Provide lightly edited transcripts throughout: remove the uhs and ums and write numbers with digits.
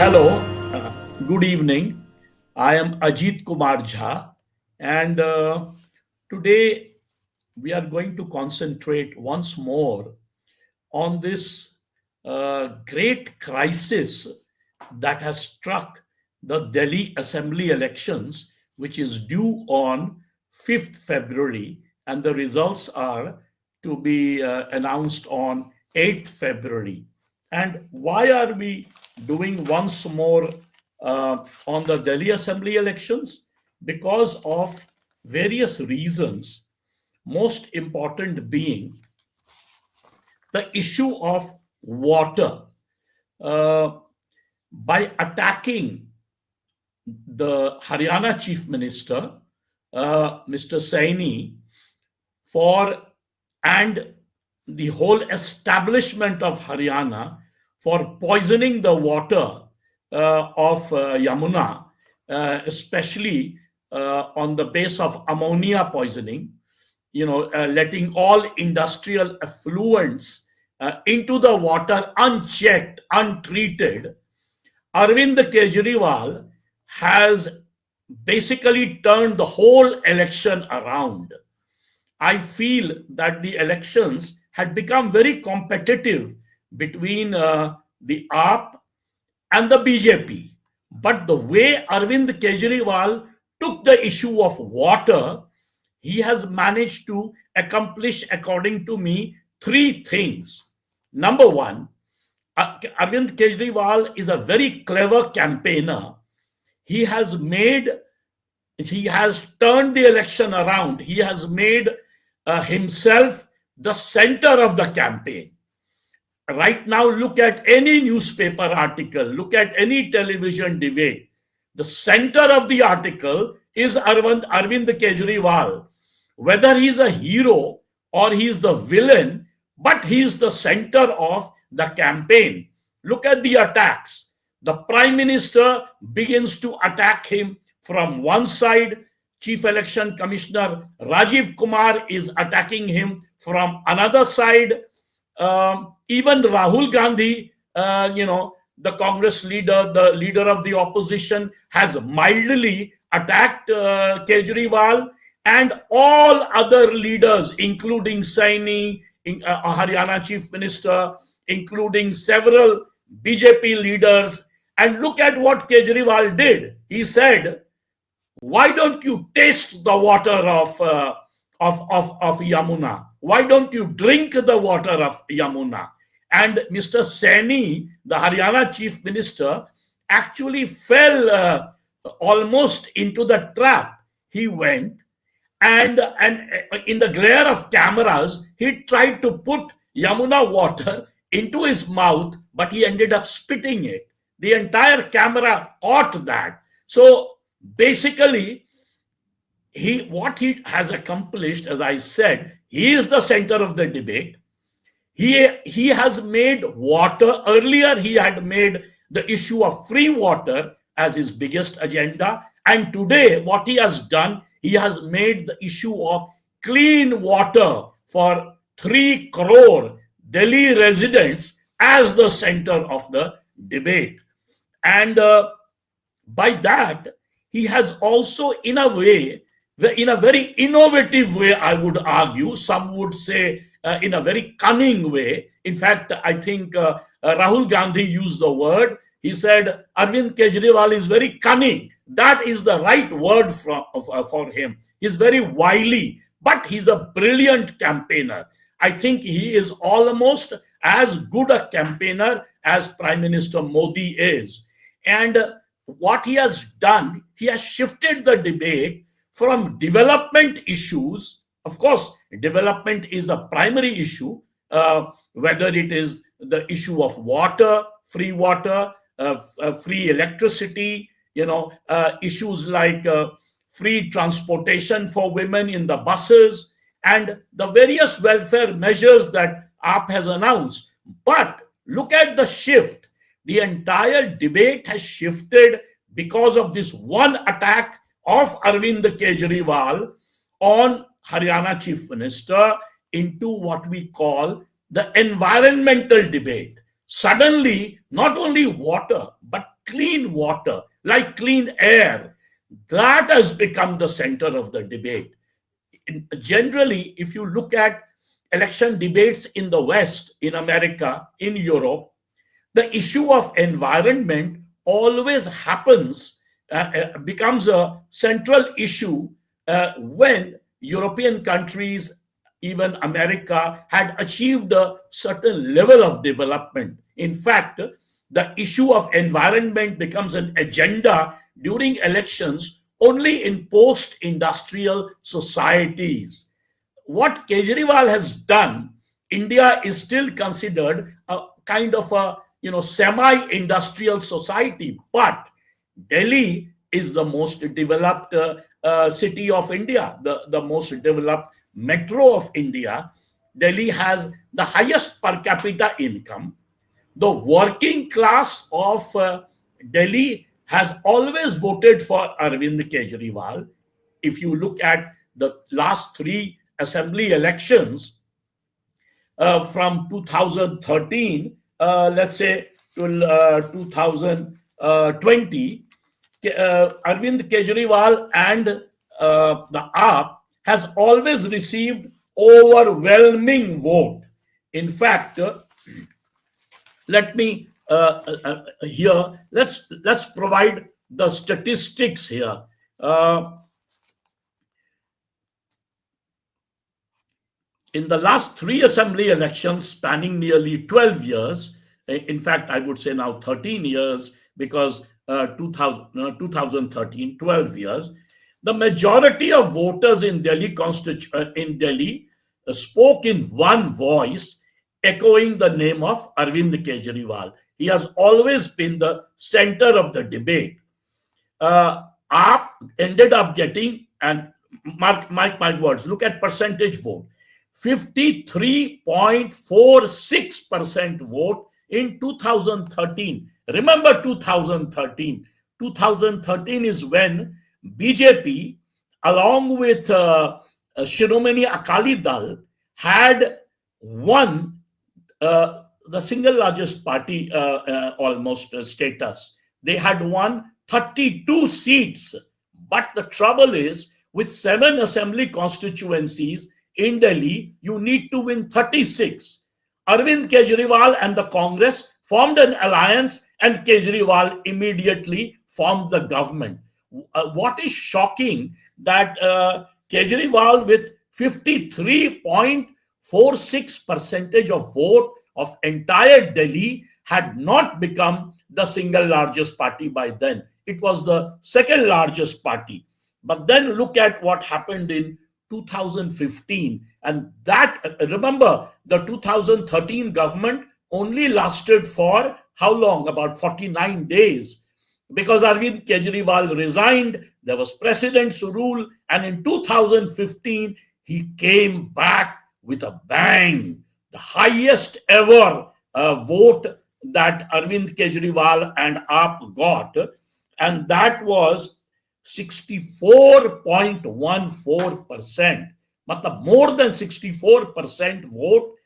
Hello, good evening. I am Ajit Jha, and today we are going to concentrate once more on this great crisis that has struck the Delhi Assembly elections, which is due on 5th February, and the results are to be announced on 8th February. And why are we doing once more on the Delhi Assembly elections? Because of various reasons, most important being the issue of water. Uh, by attacking the Haryana Chief Minister, Mr. Saini, for and the whole establishment of Haryana for poisoning the water of Yamuna, especially on the base of ammonia poisoning, letting all industrial effluents into the water unchecked, untreated. Arvind Kejriwal has basically turned the whole election around. I feel that the elections had become very competitive between the AAP and the BJP. But the way Arvind Kejriwal took the issue of water, he has managed to accomplish, according to me, three things. Number one, Arvind Kejriwal is a very clever campaigner. He has made, he has turned the election around. He has made himself the center of the campaign. Right now, look at any newspaper article, look at any television debate. The center of the article is Arvind Kejriwal. Whether he's a hero or he's the villain, but he's the center of the campaign. Look at the attacks. The Prime Minister begins to attack him from one side. Chief Election Commissioner Rajiv Kumar is attacking him from another side. Even Rahul Gandhi, the Congress leader, the leader of the opposition, has mildly attacked Kejriwal, and all other leaders, including Saini, Haryana Chief Minister, including several BJP leaders. And look at what Kejriwal did. He said, "Why don't you taste the water of Yamuna? Why don't you drink the water of Yamuna?" And Mr. Saini, the Haryana Chief Minister, actually fell almost into the trap. He went and in the glare of cameras, he tried to put Yamuna water into his mouth, but he ended up spitting it. The entire camera caught that. So basically, what he has accomplished, as I said, he is the center of the debate. He has made water. Earlier, he had made the issue of free water as his biggest agenda. And today, what he has done, he has made the issue of clean water for 3 crore Delhi residents as the center of the debate. And by that, he has also, in a way, in a very innovative way, I would argue, some would say in a very cunning way. In fact, I think Rahul Gandhi used the word. He said, Arvind Kejriwal is very cunning. That is the right word for him. He's very wily, but he's a brilliant campaigner. I think he is almost as good a campaigner as Prime Minister Modi is. And what he has done, he has shifted the debate from development issues. Of course, development is a primary issue, whether it is the issue of water, free electricity, issues like free transportation for women in the buses, and the various welfare measures that AAP has announced. But look at the shift. The entire debate has shifted because of this one attack of Arvind Kejriwal on Haryana Chief Minister into what we call the environmental debate. Suddenly, not only water, but clean water, like clean air. That has become the center of the debate. Generally, if you look at election debates in the West, in America, in Europe, the issue of environment always becomes a central issue when European countries, even America, had achieved a certain level of development. In fact, the issue of environment becomes an agenda during elections only in post industrial societies. What Kejriwal has done, India is still considered a kind of a semi-industrial society, but Delhi is the most developed city of India, the most developed metro of India. Delhi has the highest per capita income. The working class of Delhi has always voted for Arvind Kejriwal. If you look at the last three assembly elections from 2013, let's say, to 2020, Arvind Kejriwal and the AAP has always received overwhelming vote. In fact, let me here let's provide the statistics here. In the last three assembly elections spanning nearly 12 years, in fact, I would say now 13 years, because 2013, 12 years, the majority of voters in Delhi spoke in one voice, echoing the name of Arvind Kejriwal. He has always been the center of the debate. AAP ended up getting, and mark my words, look at percentage vote, 53.46% vote in 2013. Remember 2013. 2013 is when BJP, along with Shiromani Akali Dal, had won the single largest party almost status. They had won 32 seats. But the trouble is, with 7 assembly constituencies in Delhi, you need to win 36. Arvind Kejriwal and the Congress formed an alliance, and Kejriwal immediately formed the government. What is shocking, that Kejriwal, with 53.46% of vote of entire Delhi, had not become the single largest party by then. It was the second largest party. But then look at what happened in 2015. And that, remember, the 2013 government only lasted for how long? About 49 days. Because Arvind Kejriwal resigned, there was president's rule, and in 2015, he came back with a bang. The highest ever vote that Arvind Kejriwal and AAP got, and that was 64.14%. But more than 64% vote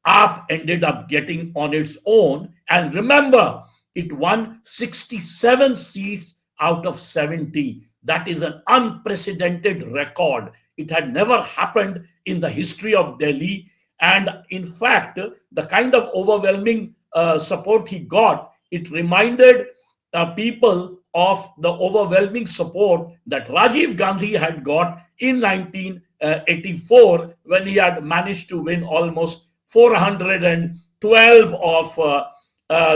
AAP ended up getting on its own. And remember, it won 67 seats out of 70. That is an unprecedented record. It had never happened in the history of Delhi. And in fact, the kind of overwhelming support he got, it reminded people of the overwhelming support that Rajiv Gandhi had got in 1984, when he had managed to win almost 412 of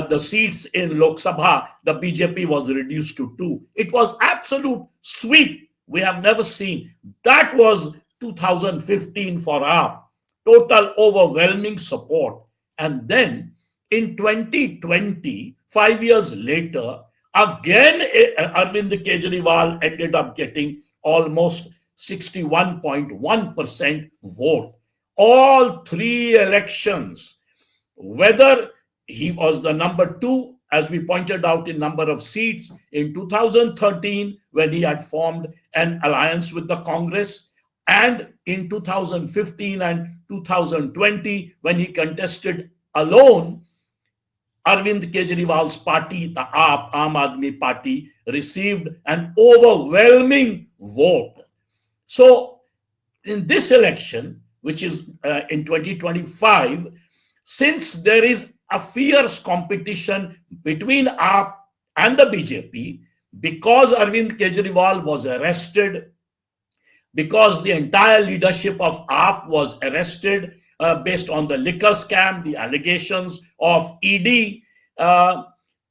the seats in Lok Sabha. The BJP was reduced to 2. It was absolute sweep we have never seen. That was 2015 for AAP. Total overwhelming support. And then in 2020, 5 years later, again Arvind Kejriwal ended up getting almost 61.1% vote. All 3 elections, whether he was the number 2, as we pointed out, in number of seats in 2013, when he had formed an alliance with the Congress, and in 2015 and 2020, when he contested alone, Arvind Kejriwal's party, the AAP, Aam Aadmi Party, received an overwhelming vote. So, in this election, which is in 2025, since there is a fierce competition between AAP and the BJP, because Arvind Kejriwal was arrested, because the entire leadership of AAP was arrested based on the liquor scam, the allegations of ED. Uh,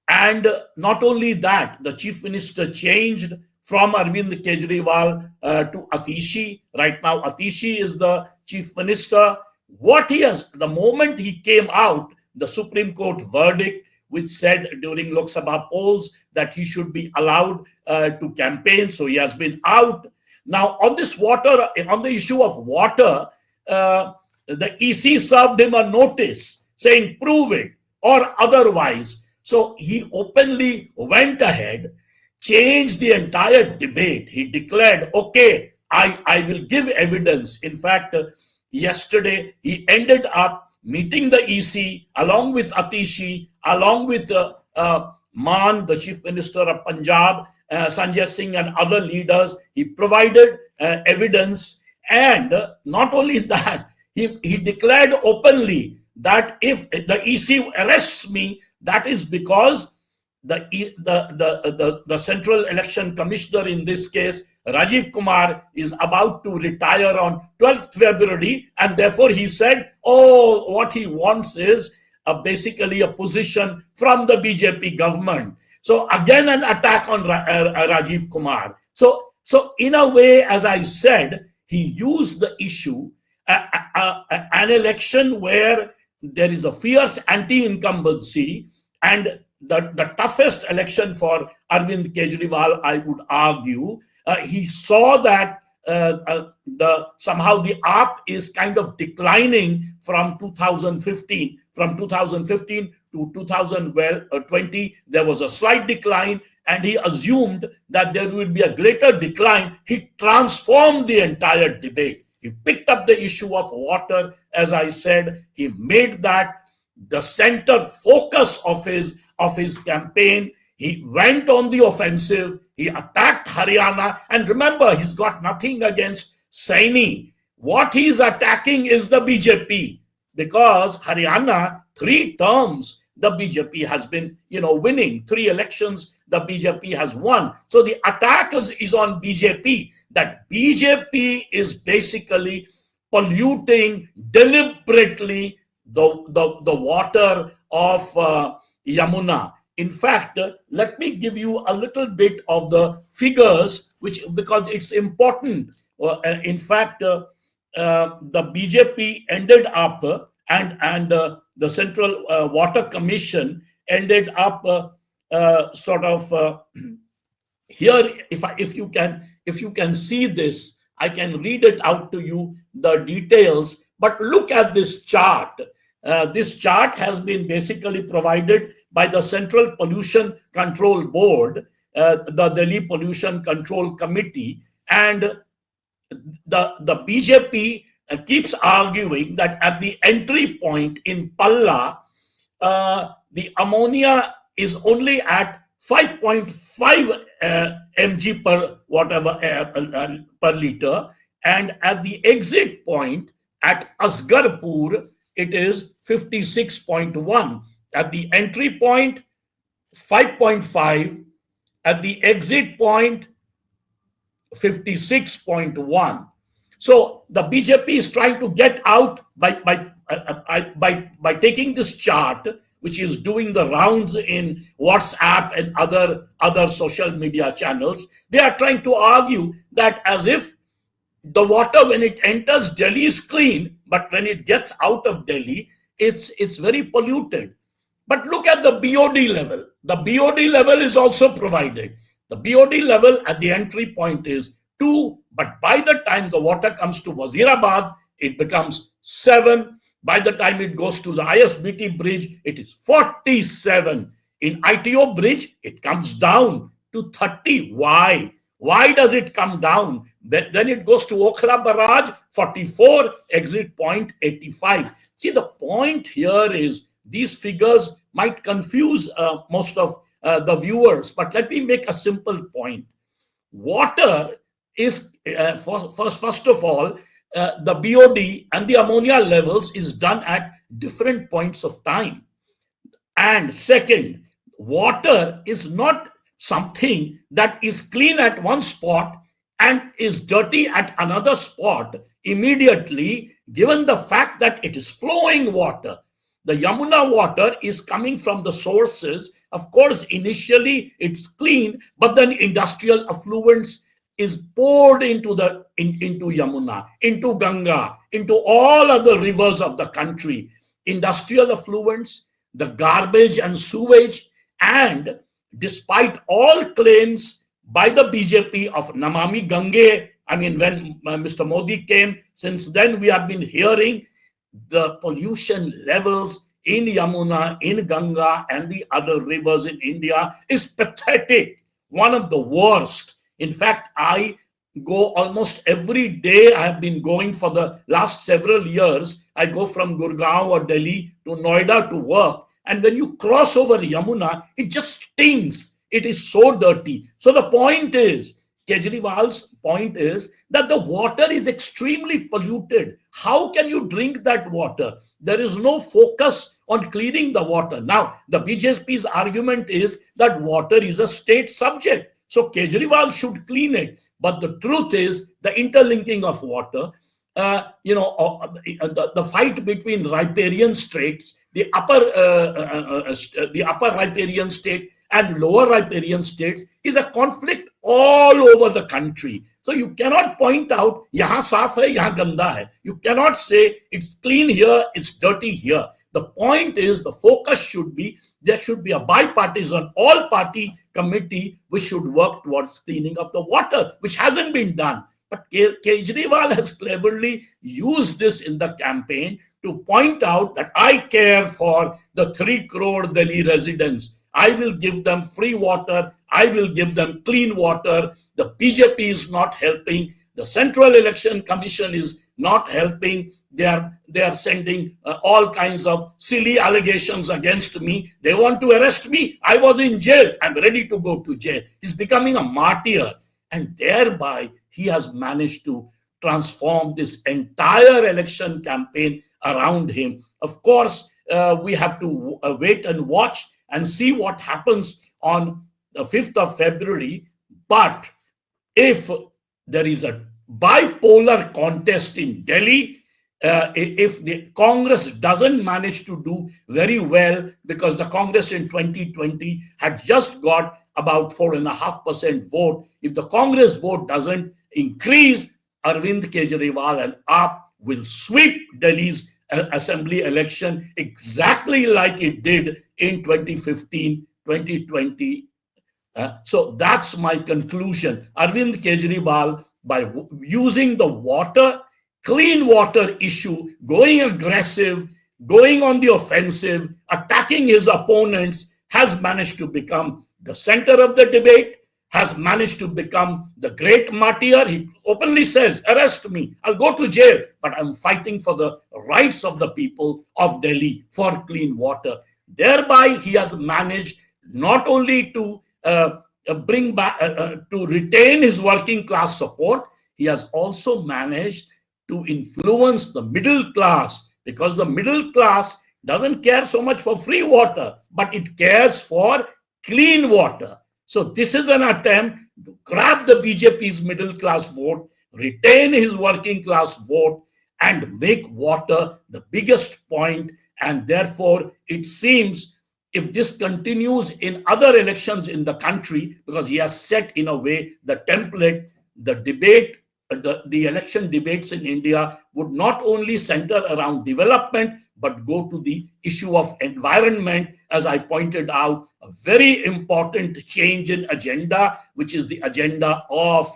and not only that, the chief minister changed from Arvind Kejriwal to Atishi. Right now, Atishi is the chief minister. What he has, the moment he came out, the Supreme Court verdict, which said during Lok Sabha polls that he should be allowed to campaign, so he has been out. Now, on this water, on the issue of water, the EC served him a notice saying, prove it or otherwise. So he openly went ahead, changed the entire debate. He declared, okay, I will give evidence. In fact, yesterday he ended up meeting the EC along with Atishi, along with Maan, the chief minister of Punjab, Sanjay Singh and other leaders. He provided evidence, and not only that, he declared openly that if the EC arrests me, that is because the Central Election Commissioner, in this case, Rajiv Kumar, is about to retire on 12th February, and therefore he said, oh, what he wants is basically a position from the BJP government. So again, an attack on Rajiv Kumar. So in a way, as I said, he used the issue, an election where there is a fierce anti-incumbency, and the toughest election for Arvind Kejriwal, I would argue. He saw that somehow the AAP is kind of declining from 2015. From 2015 to 2020, there was a slight decline, and he assumed that there would be a greater decline. He transformed the entire debate. He picked up the issue of water, as I said. He made that the center focus of his campaign. He went on the offensive. He attacked Haryana. And remember, he's got nothing against Saini. What he's attacking is the BJP, because Haryana, 3 terms, the BJP has been, winning. 3 elections, the BJP has won. So the attack is on BJP, that BJP is basically polluting deliberately the water of Yamuna. In fact, let me give you a little bit of the figures, because it's important. In fact, the BJP ended up, and the Central Water Commission ended up here. If you can see this, I can read it out to you, the details. But look at this chart. This chart has been basically provided by the Central Pollution Control Board, the Delhi Pollution Control Committee, and the BJP keeps arguing that at the entry point in Palla, the ammonia is only at 5.5 mg per liter, and at the exit point at Asgarpur, it is 56.1. At the entry point, 5.5. At the exit point, 56.1. So the BJP is trying to get out by taking this chart, which is doing the rounds in WhatsApp and other social media channels. They are trying to argue that as if the water, when it enters Delhi, is clean, but when it gets out of Delhi, it's very polluted. But look at the BOD level. The BOD level is also provided. The BOD level at the entry point is 2, but by the time the water comes to Wazirabad, it becomes 7. By the time it goes to the ISBT bridge, it is 47. In ITO bridge, it comes down to 30. Why? Why does it come down? Then it goes to Okhla Barrage, 44, exit point 85. See, the point here is these figures might confuse most of the viewers, but let me make a simple point. Water is, first of all, the BOD and the ammonia levels is done at different points of time. And second, water is not something that is clean at one spot and is dirty at another spot immediately, given the fact that it is flowing water. The Yamuna water is coming from the sources. Of course, initially it's clean, but then industrial effluents is poured into into Yamuna, into Ganga, into all other rivers of the country. Industrial effluents, the garbage and sewage, and despite all claims by the BJP of Namami Gange, I mean, when Mr. Modi came, since then we have been hearing the pollution levels in Yamuna, in Ganga, and the other rivers in India is pathetic, one of the worst. In fact, I go almost every day. I have been going for the last several years. I go from Gurgaon or Delhi to Noida to work. And when you cross over Yamuna, it just stinks. It is so dirty. So the point is, Kejriwal's point is that the water is extremely polluted. How can you drink that water? There is no focus on cleaning the water. Now, the BJP's argument is that water is a state subject. So Kejriwal should clean it. But the truth is the interlinking of water, the fight between riparian states, the upper riparian state and lower riparian states is a conflict all over the country. So you cannot point out, yahan saaf hai, yahan ganda hai. You cannot say it's clean here, it's dirty here. The point is the focus should be, there should be a bipartisan, all-party committee which should work towards cleaning up the water, which hasn't been done. But Kejriwal has cleverly used this in the campaign to point out that I care for the 3 crore Delhi residents. I will give them free water. I will give them clean water. The BJP is not helping. The Central Election Commission is not helping. They are sending all kinds of silly allegations against me. They want to arrest me. I was in jail. I'm ready to go to jail. He's becoming a martyr. And thereby, he has managed to transform this entire election campaign around him. Of course, we have to wait and watch and see what happens on the 5th of February. But if there is a bipolar contest in Delhi, if the Congress doesn't manage to do very well, because the Congress in 2020 had just got about 4.5% vote, if the Congress vote doesn't increase, Arvind Kejriwal and AAP will sweep Delhi's assembly election exactly like it did in 2015, 2020. So that's my conclusion. Arvind Kejriwal, by using the water, clean water issue, going aggressive, going on the offensive, attacking his opponents, has managed to become the center of the debate, has managed to become the great martyr. He openly says, arrest me, I'll go to jail, but I'm fighting for the rights of the people of Delhi for clean water. Thereby, he has managed not only to bring back, to retain his working class support, he has also managed to influence the middle class, because the middle class doesn't care so much for free water, but it cares for clean water. So this is an attempt to grab the BJP's middle class vote, retain his working class vote, and make water the biggest point. And therefore, it seems if this continues in other elections in the country, because he has set in a way the template, the debate, the election debates in India would not only center around development, but go to the issue of environment, as I pointed out, a very important change in agenda, which is the agenda of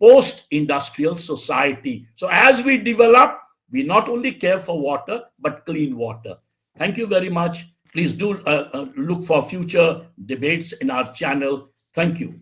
post-industrial society. So as we develop, we not only care for water, but clean water. Thank you very much. Please do look for future debates in our channel. Thank you.